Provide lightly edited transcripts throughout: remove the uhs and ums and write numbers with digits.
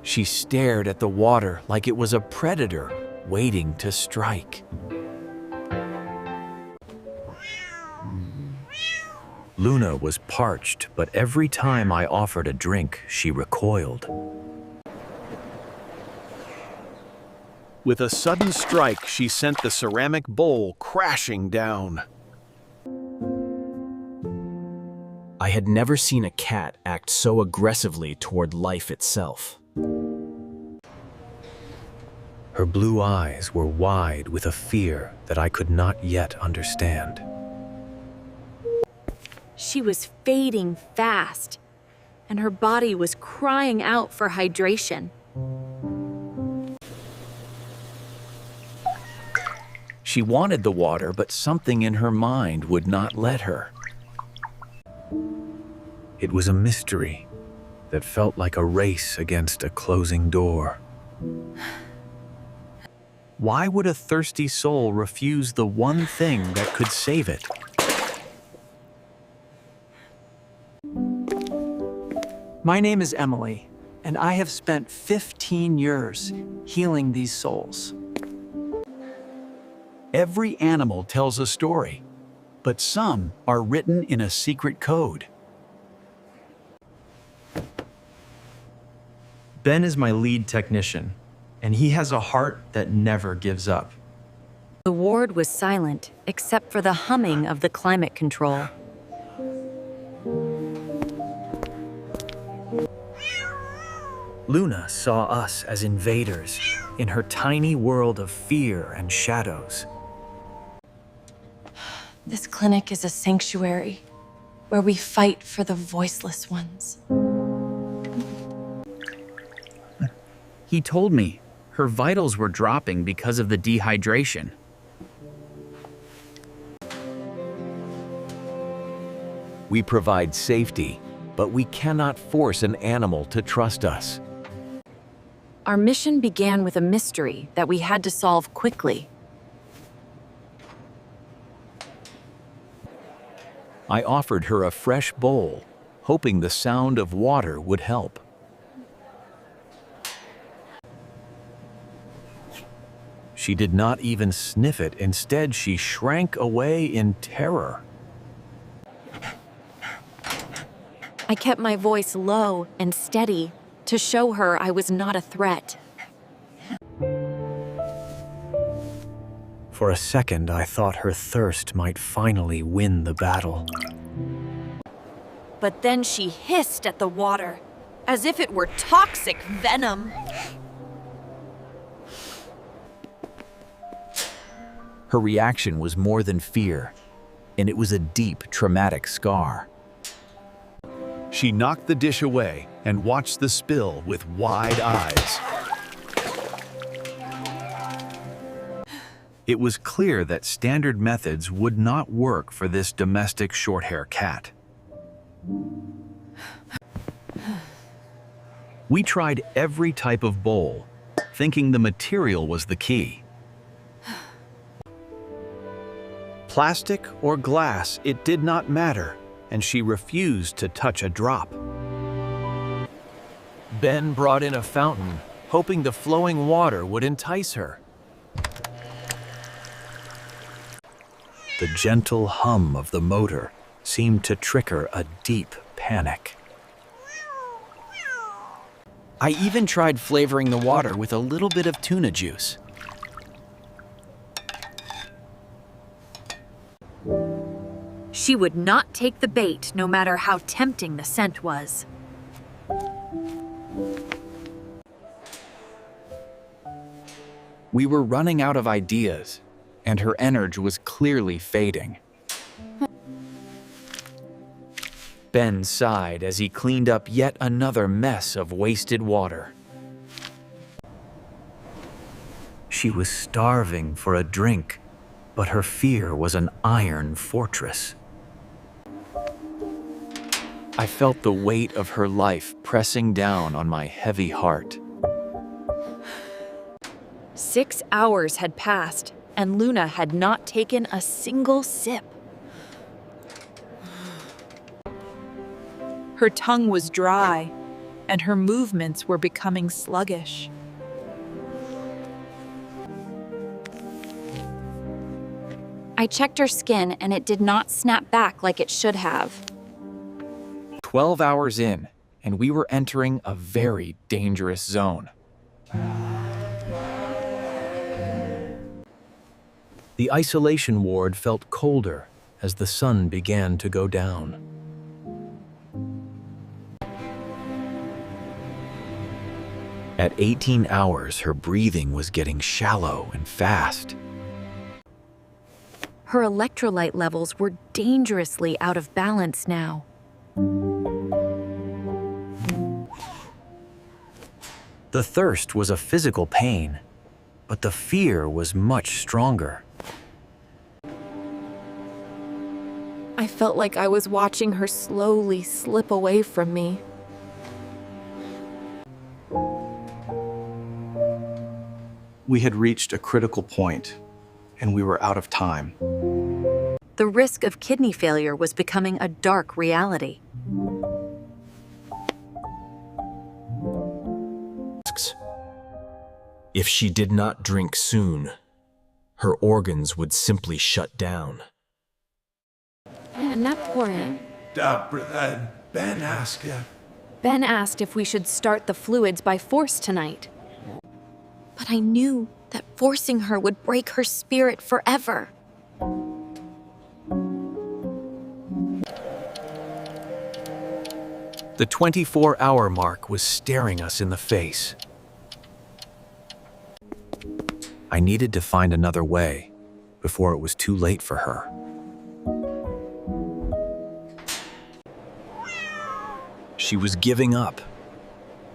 She stared at the water like it was a predator waiting to strike. Luna was parched, but every time I offered a drink, she recoiled. With a sudden strike, she sent the ceramic bowl crashing down. I had never seen a cat act so aggressively toward life itself. Her blue eyes were wide with a fear that I could not yet understand. She was fading fast, and her body was crying out for hydration. She wanted the water, but something in her mind would not let her. It was a mystery that felt like a race against a closing door. Why would a thirsty soul refuse the one thing that could save it? My name is Emily, and I have spent 15 years healing these souls. Every animal tells a story, but some are written in a secret code. Ben is my lead technician, and he has a heart that never gives up. The ward was silent, except for the humming of the climate control. Luna saw us as invaders in her tiny world of fear and shadows. This clinic is a sanctuary where we fight for the voiceless ones. He told me her vitals were dropping because of the dehydration. We provide safety, but we cannot force an animal to trust us. Our mission began with a mystery that we had to solve quickly. I offered her a fresh bowl, hoping the sound of water would help. She did not even sniff it. Instead, she shrank away in terror. I kept my voice low and steady to show her I was not a threat. For a second, I thought her thirst might finally win the battle. But then she hissed at the water, as if it were toxic venom. Her reaction was more than fear, and it was a deep, traumatic scar. She knocked the dish away and watched the spill with wide eyes. It was clear that standard methods would not work for this domestic short-hair cat. We tried every type of bowl, thinking the material was the key. Plastic or glass, it did not matter, and she refused to touch a drop. Ben brought in a fountain, hoping the flowing water would entice her. The gentle hum of the motor seemed to trigger a deep panic. I even tried flavoring the water with a little bit of tuna juice. She would not take the bait, no matter how tempting the scent was. We were running out of ideas, and her energy was clearly fading. Ben sighed as he cleaned up yet another mess of wasted water. She was starving for a drink, but her fear was an iron fortress. I felt the weight of her life pressing down on my heavy heart. 6 hours had passed, and Luna had not taken a single sip. Her tongue was dry, and her movements were becoming sluggish. I checked her skin and it did not snap back like it should have. 12 hours in, and we were entering a very dangerous zone. The isolation ward felt colder as the sun began to go down. At 18 hours, her breathing was getting shallow and fast. Her electrolyte levels were dangerously out of balance now. The thirst was a physical pain, but the fear was much stronger. I felt like I was watching her slowly slip away from me. We had reached a critical point, and we were out of time. The risk of kidney failure was becoming a dark reality. If she did not drink soon, her organs would simply shut down. And that pouring. Ben asked you. Ben asked if we should start the fluids by force tonight. But I knew that forcing her would break her spirit forever. The 24-hour mark was staring us in the face. I needed to find another way before it was too late for her. She was giving up,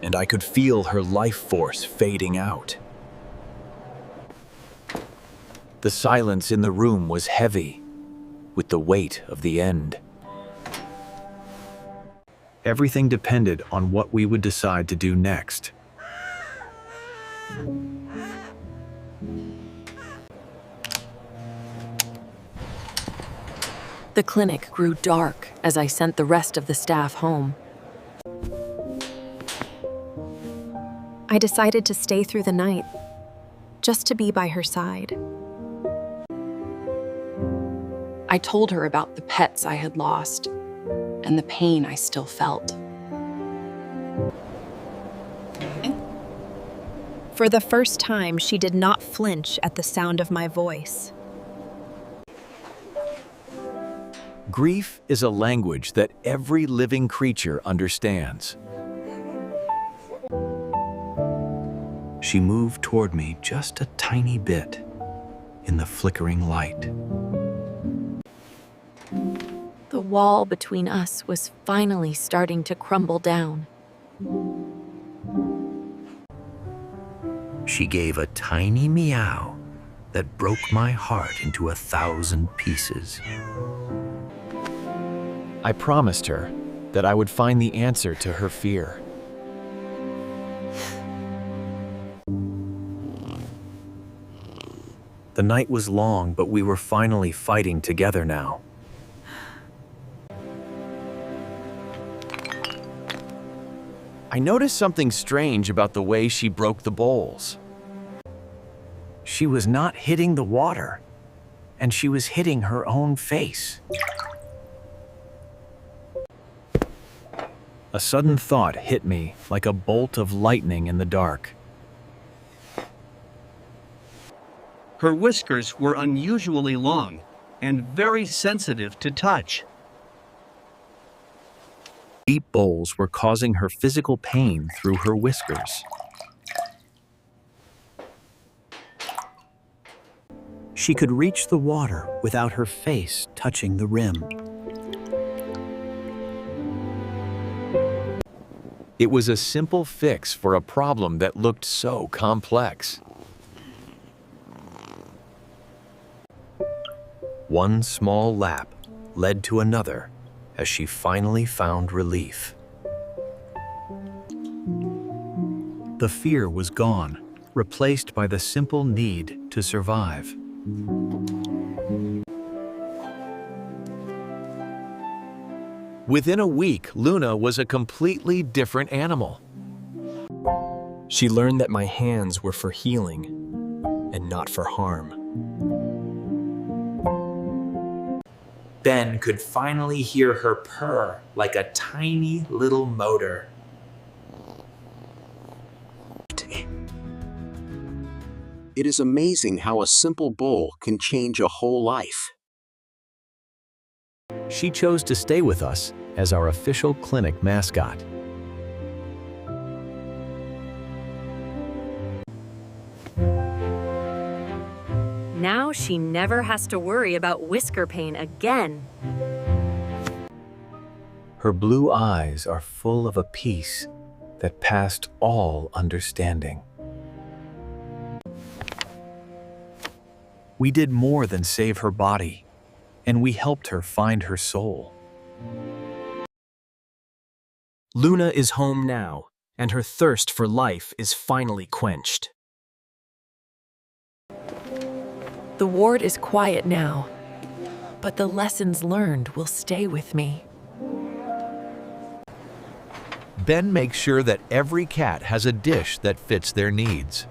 and I could feel her life force fading out. The silence in the room was heavy, with the weight of the end. Everything depended on what we would decide to do next. The clinic grew dark as I sent the rest of the staff home. I decided to stay through the night, just to be by her side. I told her about the pets I had lost and the pain I still felt. For the first time, she did not flinch at the sound of my voice. Grief is a language that every living creature understands. She moved toward me just a tiny bit in the flickering light. The wall between us was finally starting to crumble down. She gave a tiny meow that broke my heart into 1,000 pieces. I promised her that I would find the answer to her fear. The night was long, but we were finally fighting together now. I noticed something strange about the way she broke the bowls. She was not hitting the water, and she was hitting her own face. A sudden thought hit me like a bolt of lightning in the dark. Her whiskers were unusually long and very sensitive to touch. Deep bowls were causing her physical pain through her whiskers. She could reach the water without her face touching the rim. It was a simple fix for a problem that looked so complex. One small lap led to another as she finally found relief. The fear was gone, replaced by the simple need to survive. Within a week, Luna was a completely different animal. She learned that my hands were for healing and not for harm. Ben could finally hear her purr like a tiny little motor. It is amazing how a simple bowl can change a whole life. She chose to stay with us as our official clinic mascot. Now she never has to worry about whisker pain again. Her blue eyes are full of a peace that passed all understanding. We did more than save her body, and we helped her find her soul. Luna is home now, and her thirst for life is finally quenched. The ward is quiet now, but the lessons learned will stay with me. Ben makes sure that every cat has a dish that fits their needs.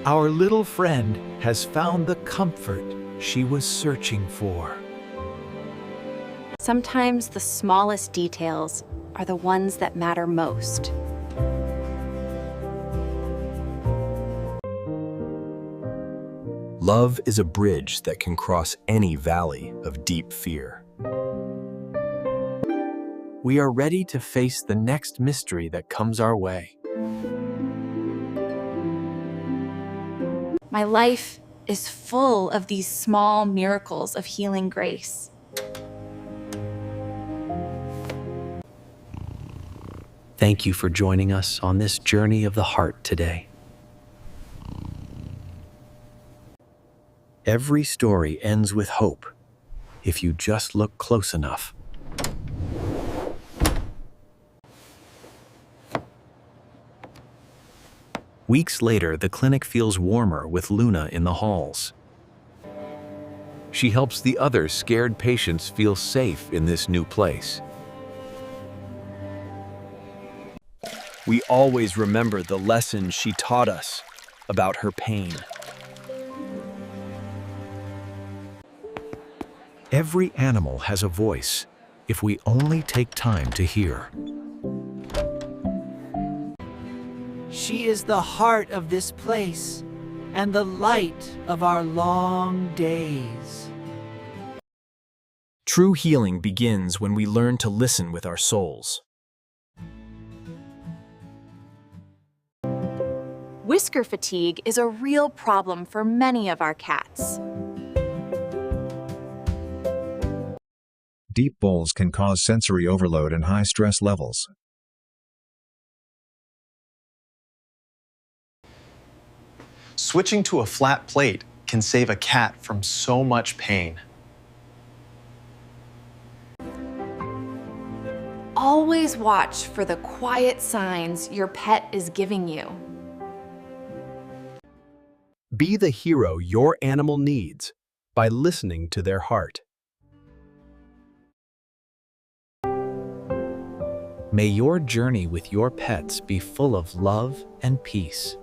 Our little friend has found the comfort she was searching for. Sometimes the smallest details are the ones that matter most. Love is a bridge that can cross any valley of deep fear. We are ready to face the next mystery that comes our way. My life is full of these small miracles of healing grace. Thank you for joining us on this journey of the heart today. Every story ends with hope, if you just look close enough. Weeks later, the clinic feels warmer with Luna in the halls. She helps the other scared patients feel safe in this new place. We always remember the lesson she taught us about her pain. Every animal has a voice, if we only take time to hear. She is the heart of this place and the light of our long days. True healing begins when we learn to listen with our souls. Whisker fatigue is a real problem for many of our cats. Deep bowls can cause sensory overload and high stress levels. Switching to a flat plate can save a cat from so much pain. Always watch for the quiet signs your pet is giving you. Be the hero your animal needs by listening to their heart. May your journey with your pets be full of love and peace.